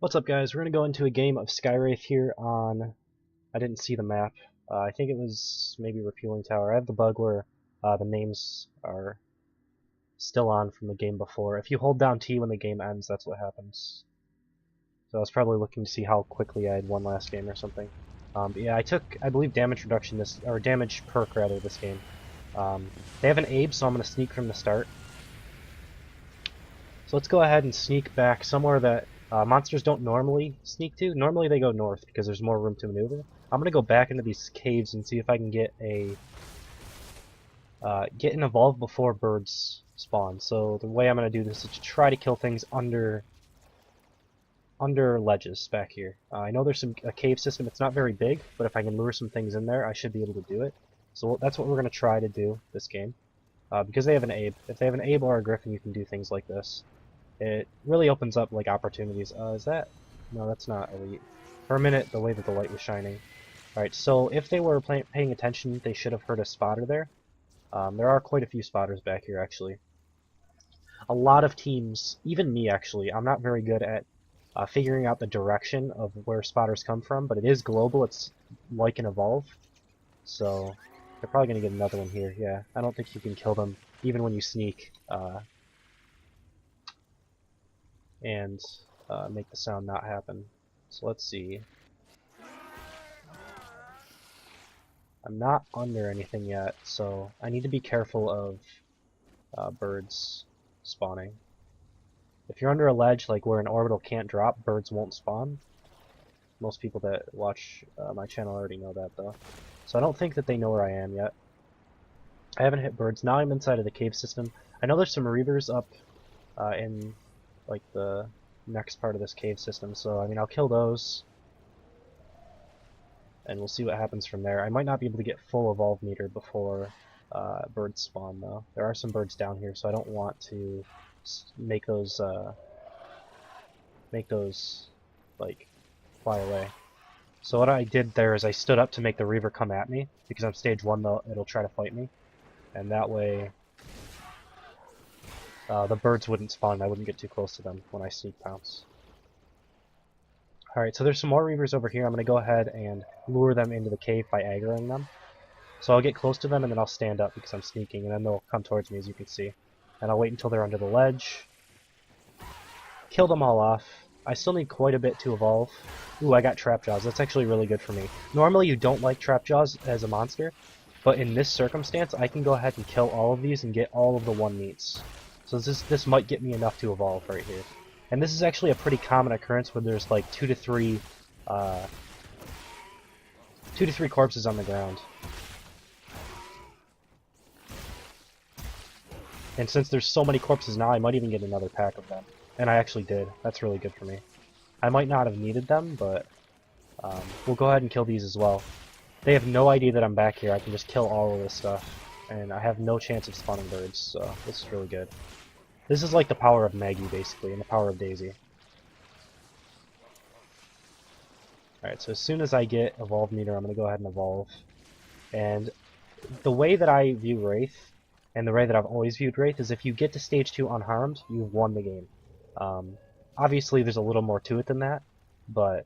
What's up, guys? We're going to go into a game of Wraith here on... I didn't see the map. I think it was maybe Refueling Tower. I have the bug where the names are still on from the game before. If you hold down T when the game ends, that's what happens. So I was probably looking to see how quickly I had won last game or something. But yeah, I took, I believe, damage reduction or damage perk rather this game. They have an Abe, so I'm going to sneak from the start. So let's go ahead and sneak back somewhere that monsters don't normally sneak to. Normally they go north because there's more room to maneuver. I'm gonna go back into these caves and see if I can get an evolve before birds spawn. So the way I'm gonna do this is to try to kill things under ledges back here. I know there's a cave system. It's not very big, but if I can lure some things in there, I should be able to do it. So that's what we're gonna try to do this game. Because they have an Abe. If they have an Abe or a Griffin, you can do things like this. It really opens up like opportunities. Is that? No, that's not elite. For a minute, the way that the light was shining. Alright, so if they were paying attention, they should have heard a spotter there. There are quite a few spotters back here, actually. A lot of teams, even me actually, I'm not very good at figuring out the direction of where spotters come from, but it is global. It's like an evolve. So they're probably going to get another one here. Yeah, I don't think you can kill them even when you sneak. And make the sound not happen. So let's see. I'm not under anything yet, so I need to be careful of birds spawning. If you're under a ledge, like where an orbital can't drop, birds won't spawn. Most people that watch my channel already know that, though. So I don't think that they know where I am yet. I haven't hit birds. Now I'm inside of the cave system. I know there's some reavers up in like the next part of this cave system, so I mean I'll kill those and we'll see what happens from there. I might not be able to get full evolve meter before birds spawn though. There are some birds down here, so I don't want to make those like fly away. So what I did there is I stood up to make the reaver come at me, because I'm stage 1 though it'll try to fight me, and that way the birds wouldn't spawn and I wouldn't get too close to them when I sneak pounce. Alright, so there's some more reavers over here. I'm going to go ahead and lure them into the cave by aggroing them. So I'll get close to them and then I'll stand up because I'm sneaking, and then they'll come towards me, as you can see. And I'll wait until they're under the ledge. Kill them all off. I still need quite a bit to evolve. Ooh, I got trap jaws. That's actually really good for me. Normally you don't like trap jaws as a monster, but in this circumstance I can go ahead and kill all of these and get all of the 1 meats. So this might get me enough to evolve right here. And this is actually a pretty common occurrence where there's like 2 to 3 corpses on the ground. And since there's so many corpses now, I might even get another pack of them. And I actually did. That's really good for me. I might not have needed them, but we'll go ahead and kill these as well. They have no idea that I'm back here. I can just kill all of this stuff. And I have no chance of spawning birds, so this is really good. This is like the power of Maggie, basically, and the power of Daisy. Alright, so as soon as I get evolve meter, I'm going to go ahead and evolve. And the way that I view Wraith, and the way that I've always viewed Wraith, is if you get to stage 2 unharmed, you've won the game. Obviously, there's a little more to it than that, but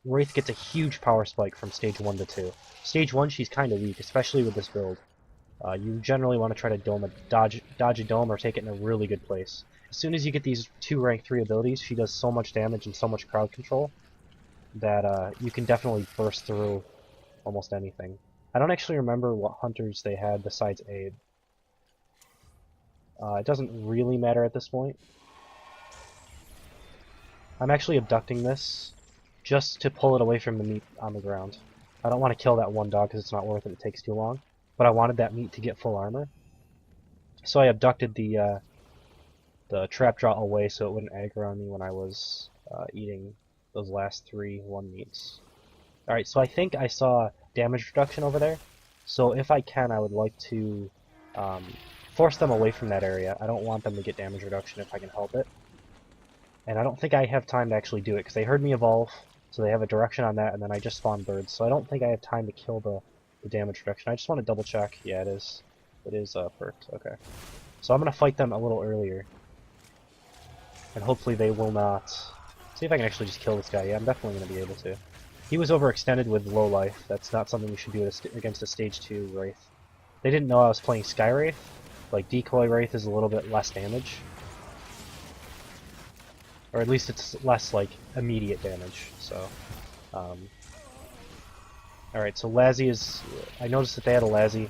Wraith gets a huge power spike from stage 1 to 2. Stage 1, she's kind of weak, especially with this build. You generally want to try to dodge a dome or take it in a really good place. As soon as you get these 2 rank 3 abilities, she does so much damage and so much crowd control that you can definitely burst through almost anything. I don't actually remember what hunters they had besides Abe. It doesn't really matter at this point. I'm actually abducting this just to pull it away from the meat on the ground. I don't want to kill that one dog because it's not worth it. It takes too long. But I wanted that meat to get full armor. So I abducted the trap jaw away so it wouldn't aggro on me when I was eating those last 3 1 meats. Alright, so I think I saw damage reduction over there. So if I can, I would like to force them away from that area. I don't want them to get damage reduction if I can help it. And I don't think I have time to actually do it because they heard me evolve, so they have a direction on that, and then I just spawned birds. So I don't think I have time to kill the damage reduction. I just want to double check. Yeah, it is. It is perked. Okay. So I'm going to fight them a little earlier. And hopefully they will not See if I can actually just kill this guy. Yeah, I'm definitely going to be able to. He was overextended with low life. That's not something we should do against a stage 2 Wraith. They didn't know I was playing Sky Wraith. Like, Decoy Wraith is a little bit less damage. Or at least it's less, like, immediate damage, so... Alright, so Lazzy is... I noticed that they had a Lazzy.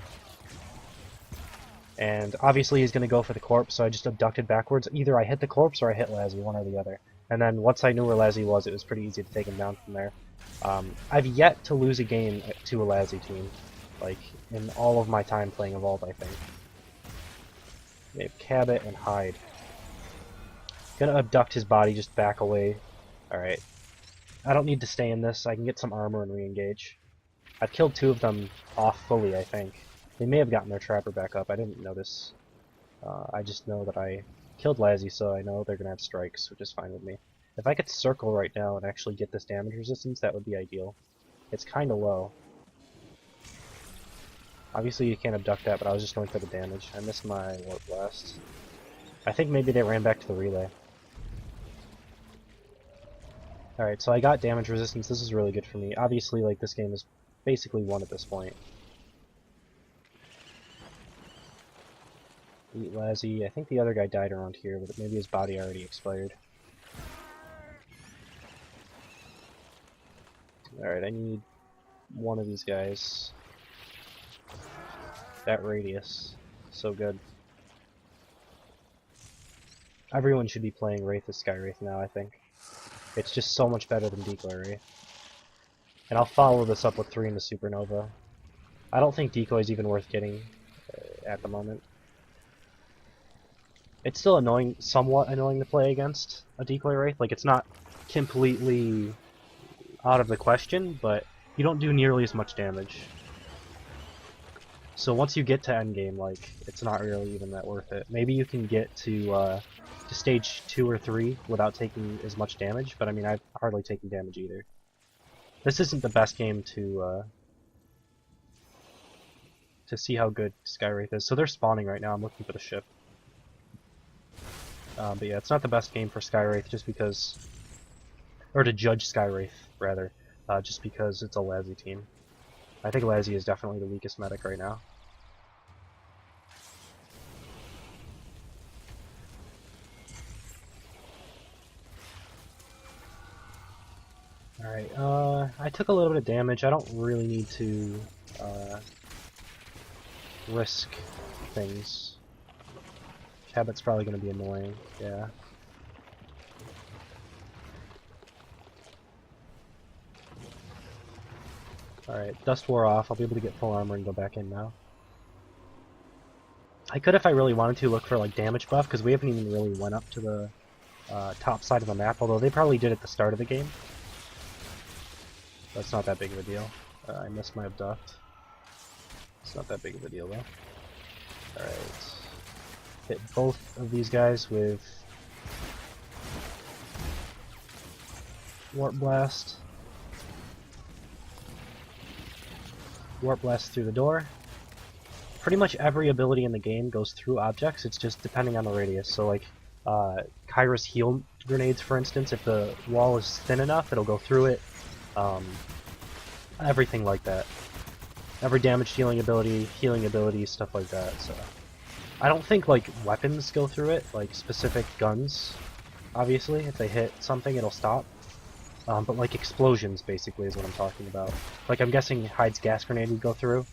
And obviously he's going to go for the corpse, so I just abducted backwards. Either I hit the corpse or I hit Lazzy, one or the other. And then once I knew where Lazzy was, it was pretty easy to take him down from there. I've yet to lose a game to a Lazzy team. Like, in all of my time playing Evolve, I think. They have Cabot and Hyde. Gonna abduct his body, just back away. Alright. I don't need to stay in this, I can get some armor and re-engage. I've killed 2 of them off fully, I think. They may have gotten their trapper back up, I didn't notice. I just know that I killed Lazzy, so I know they're gonna have strikes, which is fine with me. If I could circle right now and actually get this damage resistance, that would be ideal. It's kinda low. Obviously you can't abduct that, but I was just going for the damage. I missed my Warp Blast. I think maybe they ran back to the relay. Alright, so I got damage resistance. This is really good for me. Obviously, like, this game is basically won at this point. Eat Lazzy. I think the other guy died around here, but maybe his body already expired. Alright, I need one of these guys. That radius. So good. Everyone should be playing Wraith as Sky Wraith now, I think. It's just so much better than Decoy Wraith. And I'll follow this up with 3 in the Supernova. I don't think Decoy is even worth getting at the moment. It's still annoying, somewhat annoying to play against a Decoy Wraith. Like, it's not completely out of the question, but you don't do nearly as much damage. So once you get to endgame, like, it's not really even that worth it. Maybe you can get to stage 2 or 3 without taking as much damage, but I mean, I've hardly taken damage either. This isn't the best game to see how good Sky Wraith is. So they're spawning right now, I'm looking for the ship. But yeah, it's not the best game for Sky Wraith just because... Or to judge Sky Wraith, rather. Just because it's a Lazzy team. I think Lazzy is definitely the weakest medic right now. Alright, I took a little bit of damage. I don't really need to risk things. Cabot's probably going to be annoying, yeah. Alright, dust wore off. I'll be able to get full armor and go back in now. I could, if I really wanted to, look for like damage buff, because we haven't even really went up to the top side of the map, although they probably did at the start of the game. That's not that big of a deal. I missed my abduct. It's not that big of a deal though. Alright. Hit both of these guys with Warp Blast. Warp Blast through the door. Pretty much every ability in the game goes through objects, it's just depending on the radius. So like, Kyra's heal grenades, for instance, if the wall is thin enough, it'll go through it. Everything like that. Every damage dealing ability, healing ability, stuff like that, so... I don't think, like, weapons go through it, like specific guns, obviously. If they hit something, it'll stop. But like explosions, basically, is what I'm talking about. Like, I'm guessing Hyde's gas grenade would go through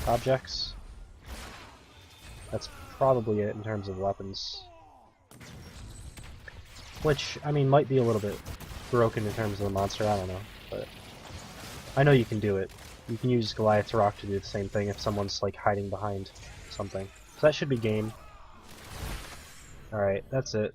objects. That's probably it in terms of weapons. Which, I mean, might be a little bit broken in terms of the monster, I don't know. But I know you can do it. You can use Goliath's Rock to do the same thing if someone's, like, hiding behind something. So that should be game. Alright, that's it.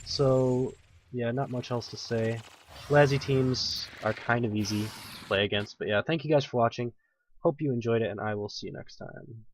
So, yeah, not much else to say. Lazzy teams are kind of easy to play against, but yeah, thank you guys for watching. Hope you enjoyed it, and I will see you next time.